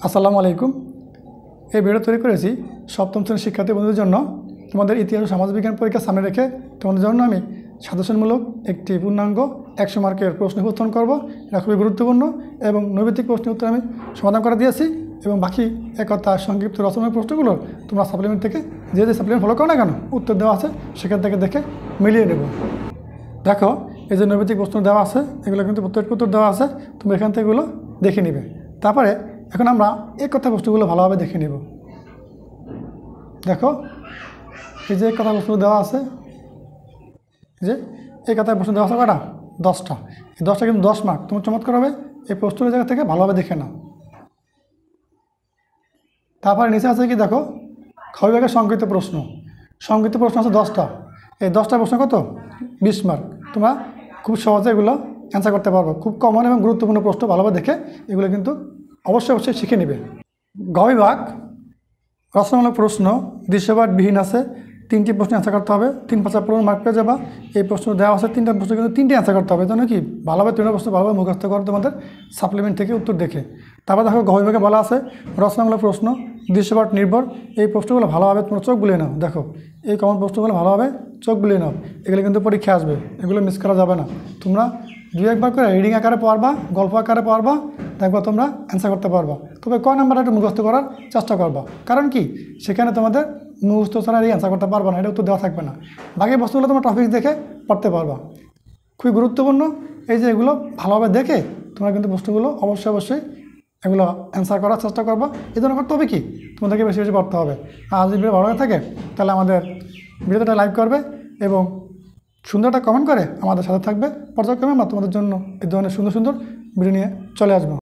আসসালামু আলাইকুম। এই ভিডিও তৈরি করেছি সপ্তম শ্রেণীর শিক্ষার্থী বন্ধুদের জন্য। তোমাদের ইতিহাস ও সমাজবিজ্ঞান পরীক্ষা সামনে রেখে তোমাদের জন্য আমি সাজেশনমূলক একটি পূর্ণাঙ্গ 100 মার্কের প্রশ্ন উপস্থাপন করব। এটা খুবই গুরুত্বপূর্ণ এবং নৈমিত্তিক প্রশ্নের উত্তর আমি সমাধান করে দিয়েছি এবং বাকি একতা সংক্ষিপ্ত রচনার প্রশ্নগুলো তোমরা সাপ্লিমেন্ট থেকে যে সাপ্লিমেন্ট ফলো করো না কেন উত্তর দেওয়া আছে সেখান থেকে দেখে মিলিয়ে নেব। দেখো, এই যে নৈমিত্তিক প্রশ্ন দেওয়া আছে এগুলো কিন্তু প্রত্যেক উত্তর দেওয়া আছে, তুমি এখান থেকে এগুলো দেখে নিবে। তারপরে এখন আমরা এই কথা বস্তুগুলো ভালোভাবে দেখে নেব। দেখো, এই যে কথা বস্তু দেওয়া আছে, যে এই কথায় প্রশ্ন দেওয়া আছে কটা? 10টা। এই 10টা কিন্তু 10 মার্ক। তুমি চমৎকার হবে এই প্রশ্নের জায়গা থেকে ভালোভাবে দেখে নাও। তারপরে নিচে আছে কি দেখো, খ বিভাগের সংক্ষিপ্ত প্রশ্ন। সংক্ষিপ্ত প্রশ্ন আছে 10টা। এই 10টা প্রশ্ন কত? 20 মার্ক। তোমরা খুব সহজে এগুলো অ্যান্সার করতে পারবো। খুব কমন এবং গুরুত্বপূর্ণ প্রশ্ন, ভালোভাবে দেখে এগুলো কিন্তু অবশ্যই শিখে নেবে। গ বিভাগ রচনামূলক প্রশ্ন দৃশ্যপটবিহীন আছে, 3টি প্রশ্ন অ্যান্সার করতে হবে। 3-5 পূর্ণ মার্ক পেয়ে যাবা। এই প্রশ্ন দেওয়া আছে 3টা প্রশ্ন, কিন্তু 3টি অ্যান্সার করতে হবে। জন্য কি ভালোভাবে 3টা প্রশ্ন ভালোভাবে মুখস্থ করো তোমাদের সাপ্লিমেন্ট থেকে উত্তর দেখে। তারপর দেখো, গ বিভাগে বলা আছে রচনামূলক প্রশ্ন দৃশ্যপট নির্ভর। এই প্রশ্নগুলো ভালোভাবে তোমরা চোখ বুলিয়ে নাও। দেখো, এই কমন প্রশ্নগুলো ভালোভাবে চোখ বুলিয়ে নাও। এগুলো কিন্তু পরীক্ষা আসবে, এগুলো মিস করা যাবে না। তোমরা 2-1 করে রিডিং আকারে পড়বা, গল্প আকারে পড়বা, দেখবা তোমরা অ্যান্সার করতে পারবা। তবে ক নাম্বারটা একটু মুখস্থ করার চেষ্টা করবা, কারণ কি সেখানে তোমাদের মুখস্থ ছাড়া এই অ্যান্সার করতে পারবা না, এটা উত্তর দেওয়া থাকবে না। বাকি বস্তুগুলো তোমরা টপিক দেখে পড়তে পারবা। খুবই গুরুত্বপূর্ণ এই যে এগুলো ভালোভাবে দেখে তোমরা কিন্তু প্রশ্নগুলো অবশ্যই এগুলো অ্যান্সার করার চেষ্টা করবা। এই জন্য করতে হবে কি, তোমাদেরকে বেশি পড়তে হবে। আর যদি ভিডিও ভালো হয়ে থাকে তাহলে আমাদের ভিডিওটা লাইক করবে এবং সুন্দর একটা কমেন্ট করে আমাদের সাথে থাকবে। পর্যায়ক্রমে আমরা তোমাদের জন্য এই ধরনের সুন্দর ভিডিও নিয়ে চলে আসবো।